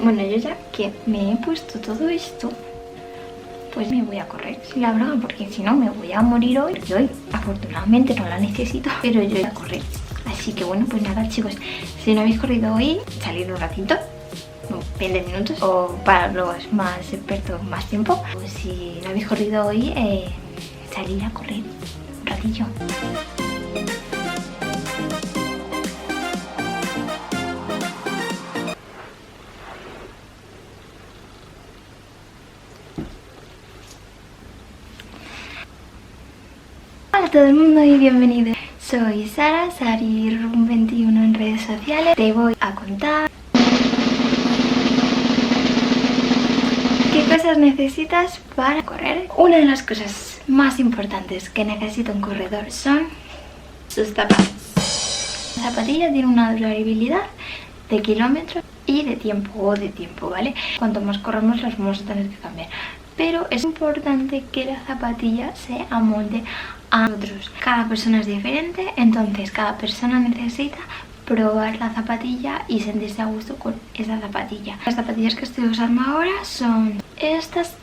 Bueno, yo ya que me he puesto todo esto, pues me voy a correr, sí, la verdad, porque si no me voy a morir hoy. Porque hoy afortunadamente no la necesito, pero yo voy a correr. Así que bueno, pues nada chicos, si no habéis corrido hoy, salir un ratito, 20 minutos, o para los más expertos más tiempo. O si no habéis corrido hoy, salir a correr un ratillo. Hola a todo el mundo y bienvenidos. Soy Sara, SariRum21 en redes sociales. Te voy a contar qué cosas necesitas para correr. Una de las cosas más importantes que necesita un corredor son sus zapatos. La zapatilla tiene una durabilidad de kilómetros y de tiempo, ¿vale? Cuanto más corramos las vamos a tener que cambiar. Pero es importante que la zapatilla se amolde a nosotros. Cada persona es diferente, entonces cada persona necesita probar la zapatilla y sentirse a gusto con esa zapatilla. Las zapatillas que estoy usando ahora son estas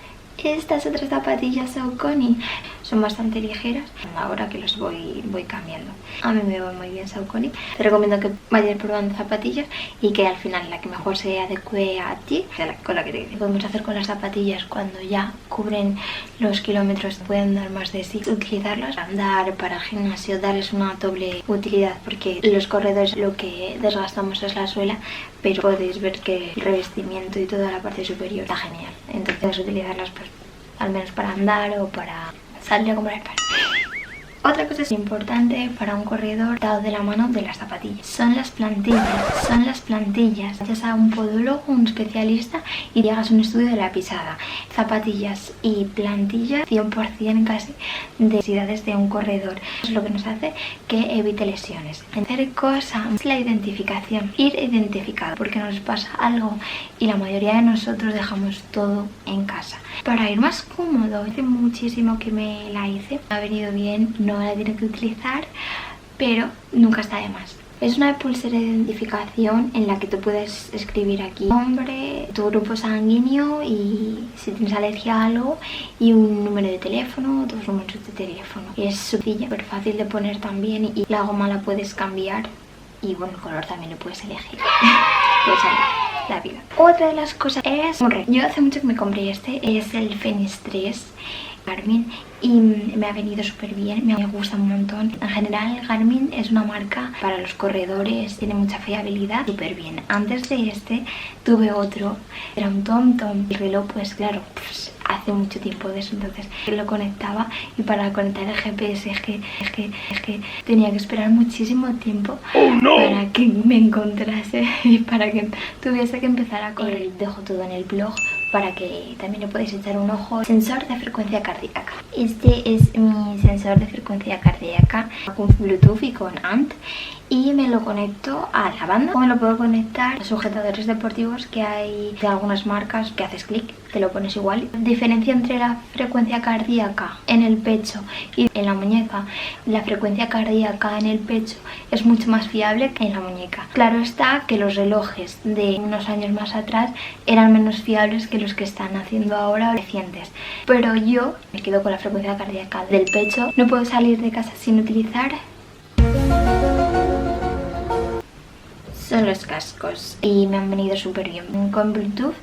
otras zapatillas Saucony. Son bastante ligeras, ahora que los voy cambiando. A mí me va muy bien Saucony. Te recomiendo que vayas probando zapatillas y que al final la que mejor se adecue a ti, con la que te podemos hacer con las zapatillas cuando ya cubren los kilómetros, pueden dar más de sí. Utilizarlas para andar, para el gimnasio, darles una doble utilidad, porque los corredores lo que desgastamos es la suela, pero podéis ver que el revestimiento y toda la parte superior está genial. Entonces puedes utilizarlas pues, al menos para andar o para salir a comprar el pan. Otra cosa importante para un corredor, dado de la mano de las zapatillas, son las plantillas. Vayas a un podólogo, un especialista y te hagas un estudio de la pisada. Zapatillas y plantillas 100% casi de necesidades de un corredor. Es lo que nos hace que evite lesiones. Hacer cosa es la identificación, ir identificado, porque nos pasa algo y la mayoría de nosotros dejamos todo en casa. Para ir más cómodo, hace muchísimo que me la hice, me ha venido bien, no la tiene que utilizar, pero nunca está de más. Es una pulsera de identificación en la que tú puedes escribir aquí nombre, tu grupo sanguíneo y si tienes alergia a algo y un número de teléfono, 2 números de teléfono. Es sencilla, pero fácil de poner también y la goma la puedes cambiar y bueno, el color también lo puedes elegir. Pues la vida. Otra de las cosas es un reloj. Yo hace mucho que me compré este, es el Fenix 3 Garmin y me ha venido súper bien, me gusta un montón. En general Garmin es una marca para los corredores, tiene mucha fiabilidad, súper bien. Antes de este tuve otro, era un TomTom. El reloj pues claro, hace mucho tiempo de eso, entonces lo conectaba y para conectar el GPS es que tenía que esperar muchísimo tiempo para que me encontrase y para que tuviese que empezar a correr. Dejo todo en el blog para que también le podéis echar un ojo. Sensor de frecuencia cardíaca. Este es mi sensor de frecuencia cardíaca con Bluetooth y con ANT y me lo conecto a la banda o me lo puedo conectar a sujetadores deportivos que hay de algunas marcas que haces clic, te lo pones igual. Diferencia entre la frecuencia cardíaca en el pecho y en la muñeca. La frecuencia cardíaca en el pecho es mucho más fiable que en la muñeca. Claro está que los relojes de unos años más atrás eran menos fiables que los que están haciendo ahora recientes, pero yo me quedo con la frecuencia cardíaca del pecho. No puedo salir de casa sin utilizar son los cascos y me han venido súper bien con Bluetooth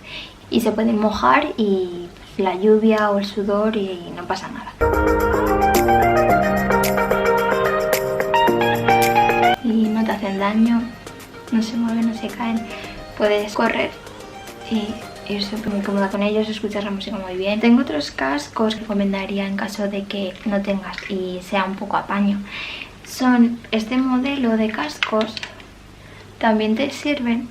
y se pueden mojar y la lluvia o el sudor y no pasa nada. Y no te hacen daño, no se mueven, no se caen, puedes correr y ir súper muy cómoda con ellos, escuchar la música muy bien. Tengo otros cascos que recomendaría en caso de que no tengas y sea un poco apaño. Son este modelo de cascos, también te sirven,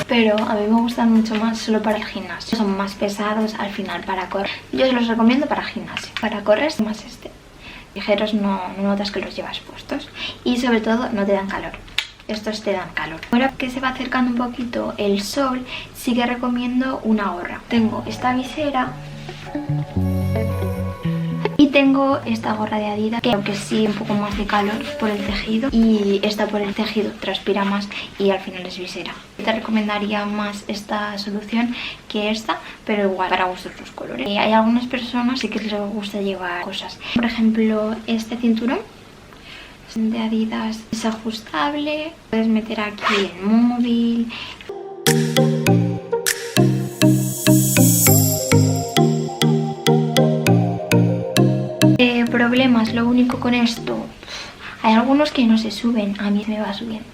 pero a mí me gustan mucho más solo para el gimnasio. Son más pesados al final para correr. Yo os los recomiendo para gimnasio. Para correr es más este. Ligeros no notas que los llevas puestos y sobre todo no te dan calor. Estos te dan calor. Ahora que se va acercando un poquito el sol, sí que recomiendo una gorra. Tengo esta visera y tengo esta gorra de Adidas, que aunque sí un poco más de calor por el tejido, y esta por el tejido transpira más y al final es visera. Te recomendaría más esta solución que esta, pero igual para gustos los colores. Hay algunas personas sí que les gusta llevar cosas. Por ejemplo, este cinturón de Adidas es ajustable, puedes meter aquí el móvil. Problemas, lo único con esto, hay algunos que no se suben, a mí me va subiendo.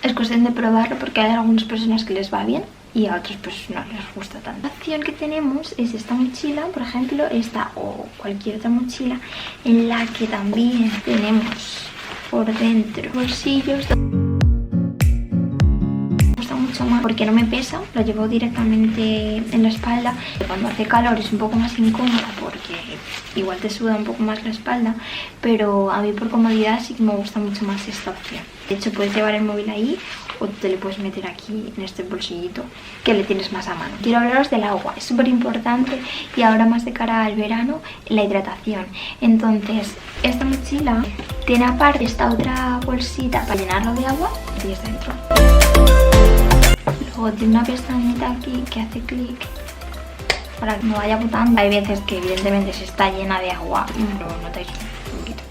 Es cuestión de probarlo porque hay algunas personas que les va bien y a otros pues no les gusta tanto. La opción que tenemos es esta mochila, por ejemplo, esta o cualquier otra mochila en la que también tenemos por dentro bolsillos. Más porque no me pesa, lo llevo directamente en la espalda. Cuando hace calor es un poco más incómoda porque igual te suda un poco más la espalda, pero a mí por comodidad sí que me gusta mucho más esta opción. De hecho puedes llevar el móvil ahí o te lo puedes meter aquí en este bolsillito que le tienes más a mano. Quiero hablaros del agua, es súper importante y ahora más de cara al verano la hidratación. Entonces esta mochila tiene aparte esta otra bolsita para llenarlo de agua y tienes dentro. Luego tiene una pestañita aquí que hace clic para que no vaya botando. Hay veces que evidentemente si está llena de agua lo notáis un poquito.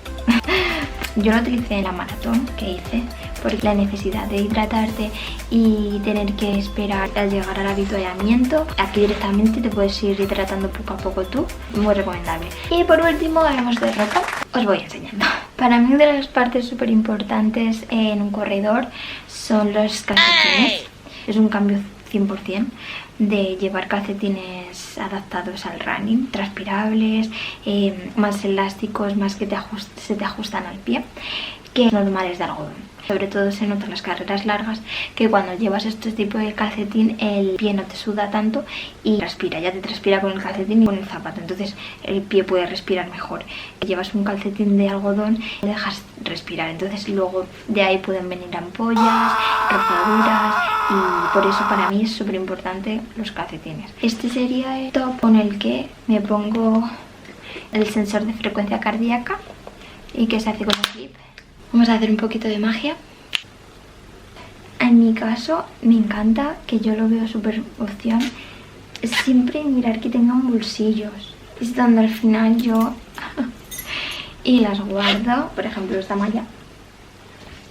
Yo lo utilicé en la maratón que hice porque la necesidad de hidratarte y tener que esperar al llegar al avituallamiento, aquí directamente te puedes ir hidratando poco a poco tú, muy recomendable. Y por último hablamos de ropa, os voy enseñando. Para mí una de las partes súper importantes en un corredor son los calcetines. Es un cambio 100% de llevar calcetines adaptados al running, transpirables, más elásticos, más que se te ajustan al pie, que normales de algodón. Sobre todo se notan las carreras largas que cuando llevas este tipo de calcetín el pie no te suda tanto y transpira, ya te transpira con el calcetín y con el zapato, entonces el pie puede respirar mejor. Llevas un calcetín de algodón y dejas respirar, entonces luego de ahí pueden venir ampollas, rozaduras y por eso para mí es súper importante los calcetines. Este sería el top con el que me pongo el sensor de frecuencia cardíaca y que se hace con el clip. Vamos a hacer un poquito de magia. En mi caso me encanta, que yo lo veo súper opción, es siempre mirar que tengan bolsillos. Es donde al final yo y las guardo. Por ejemplo esta malla.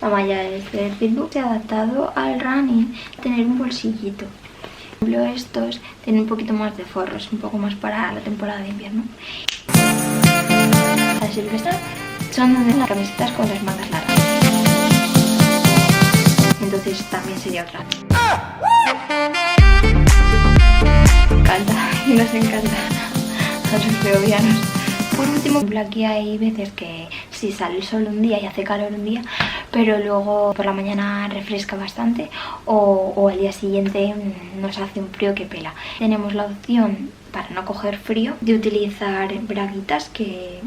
La malla es de Fitbook, se ha adaptado al running, tener un bolsillito. Por ejemplo estos tienen un poquito más de forros, un poco más para la temporada de invierno. La silvestre son de las camisetas con las mangas largas. Entonces también sería otra. Me encanta y nos encanta a los segovianos. Por último, aquí hay veces que si sale el sol un día y hace calor un día, pero luego por la mañana refresca bastante o al día siguiente nos hace un frío que pela. Tenemos la opción, para no coger frío, de utilizar braguitas que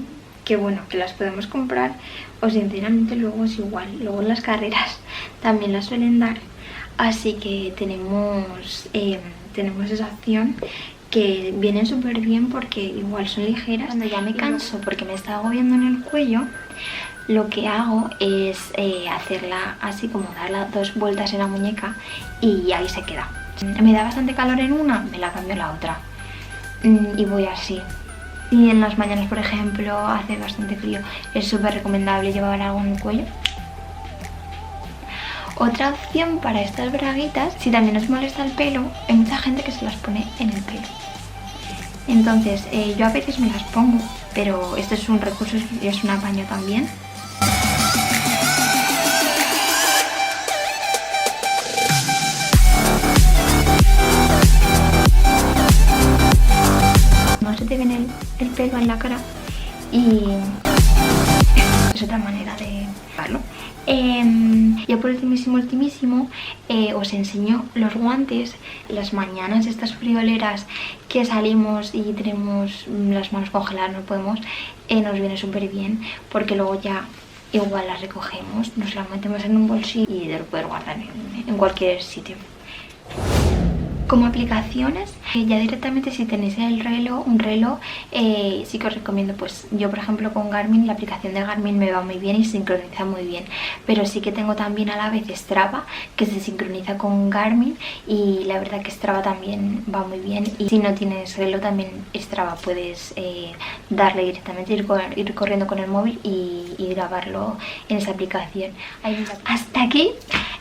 bueno, que las podemos comprar o sinceramente luego es igual, luego en las carreras también las suelen dar, así que tenemos esa opción que vienen súper bien porque igual son ligeras. Cuando ya me canso porque me está agobiando en el cuello, lo que hago es hacerla así, como darla 2 vueltas en la muñeca y ahí se queda. Me da bastante calor en una, me la cambio en la otra y voy así. Y en las mañanas, por ejemplo, hace bastante frío, es súper recomendable llevar algo en el cuello. Otra opción para estas braguitas, si también os molesta el pelo, hay mucha gente que se las pone en el pelo. Entonces, yo a veces me las pongo, pero esto es un recurso y es un apaño también. No se te viene el pelo en la cara y es otra manera de hacerlo. Ya por ultimísimo os enseño los guantes. Las mañanas estas frioleras que salimos y tenemos las manos congeladas, no podemos, nos viene súper bien porque luego ya igual las recogemos, nos las metemos en un bolsillo y te lo puedes guardar en cualquier sitio. Como aplicaciones, ya directamente si tenéis un reloj, sí que os recomiendo, pues yo por ejemplo con Garmin, la aplicación de Garmin me va muy bien y sincroniza muy bien, pero sí que tengo también a la vez Strava, que se sincroniza con Garmin, y la verdad que Strava también va muy bien. Y si no tienes reloj, también Strava puedes darle directamente, ir corriendo con el móvil y grabarlo en esa aplicación. Hasta aquí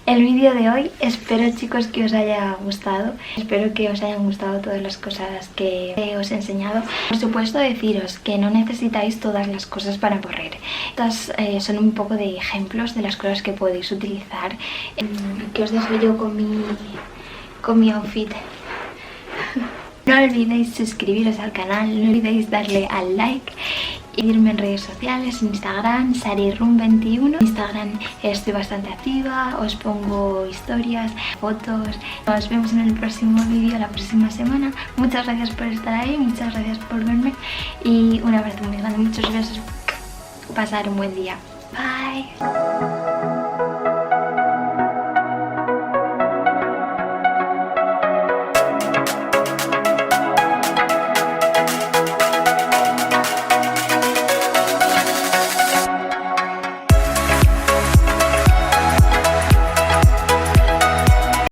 el vídeo de hoy. Espero, chicos, que os haya gustado. Espero que os hayan gustado todas las cosas que os he enseñado. Por supuesto, deciros que no necesitáis todas las cosas para correr. Estas son un poco de ejemplos de las cosas que podéis utilizar. Que os dejo yo con mi outfit. No olvidéis suscribiros al canal, no olvidéis darle al like. Seguirme en redes sociales, Instagram, SariRun21. Instagram estoy bastante activa, os pongo historias, fotos. Nos vemos en el próximo vídeo la próxima semana. Muchas gracias por estar ahí, muchas gracias por verme y un abrazo muy grande, muchos besos. Pasar un buen día. Bye.